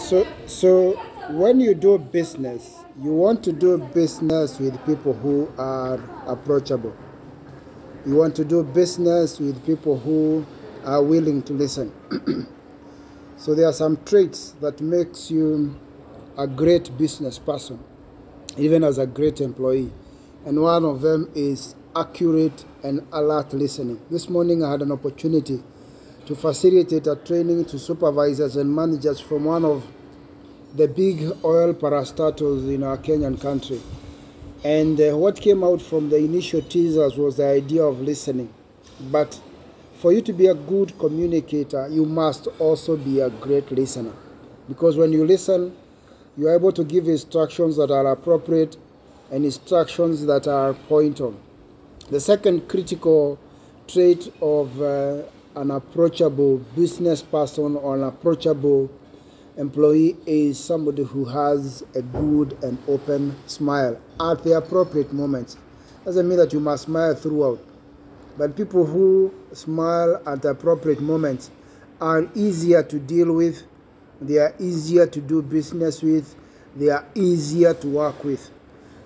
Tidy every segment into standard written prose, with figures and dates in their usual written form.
So when you do business, you want to do business with people who are approachable. You want to do business with people who are willing to listen. So there are some traits that makes you a great business person, even as a great employee. And one of them is accurate and alert listening. This morning I had an opportunity to facilitate a training to supervisors and managers from one of the big oil parastatals in our Kenyan country. And what came out from the initial teasers was the idea of listening. But for you to be a good communicator, you must also be a great listener. Because when you listen, you are able to give instructions that are appropriate and instructions that are point on. The second critical trait of an approachable business person or an approachable employee is somebody who has a good and open smile at the appropriate moments. Doesn't mean that you must smile throughout, but people who smile at the appropriate moments are easier to deal with, they are easier to do business with, they are easier to work with.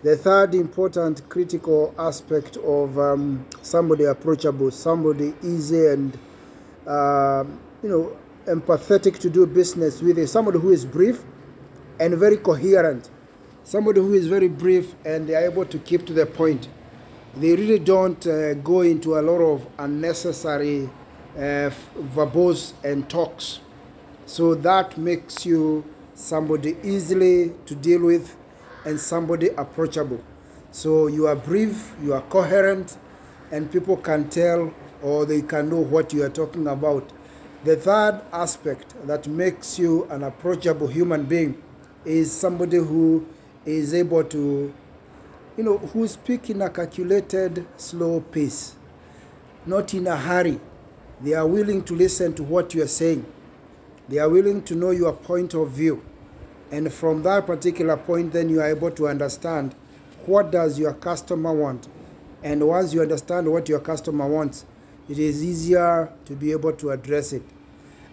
The third important critical aspect of somebody approachable, somebody easy and empathetic to do business with, is somebody who is brief and very coherent. Somebody who is very brief and they are able to keep to the point. They really don't go into a lot of unnecessary verbose and talks. So that makes you somebody easily to deal with and somebody approachable. So you are brief, you are coherent, and people can tell or they can know what you are talking about. The third aspect that makes you an approachable human being is somebody who is able to, who speaks in a calculated, slow pace, not in a hurry. They are willing to listen to what you are saying. They are willing to know your point of view. And from that particular point, then you are able to understand what does your customer want. And once you understand what your customer wants, it is easier to be able to address it.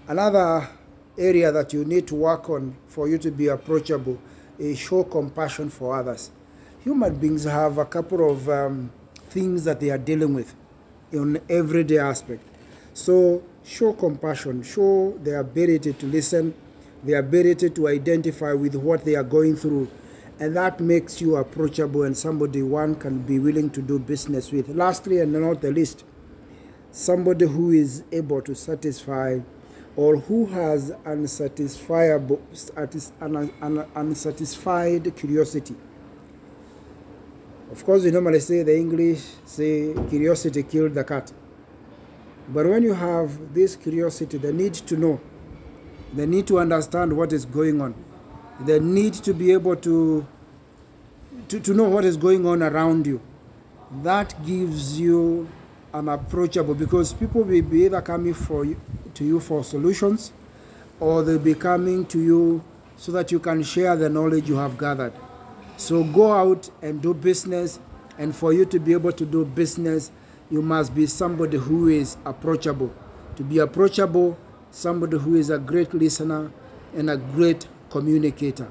Another area that you need to work on for you to be approachable is show compassion for others. Human beings have a couple of things that they are dealing with in everyday aspect. So show compassion, show the ability to listen, the ability to identify with what they are going through. And that makes you approachable and somebody one can be willing to do business with. Lastly, and not the least, somebody who is able to satisfy or who has unsatisfied curiosity. Of course, we normally say the English say curiosity killed the cat. But when you have this curiosity, the need to know, the need to understand what is going on, the need to be able to know what is going on around you, that gives you an approachable, because people will be either coming to you for solutions, or they'll be coming to you so that you can share the knowledge you have gathered. So go out and do business, and for you to be able to do business, you must be somebody who is approachable. To be approachable, somebody who is a great listener and a great communicator.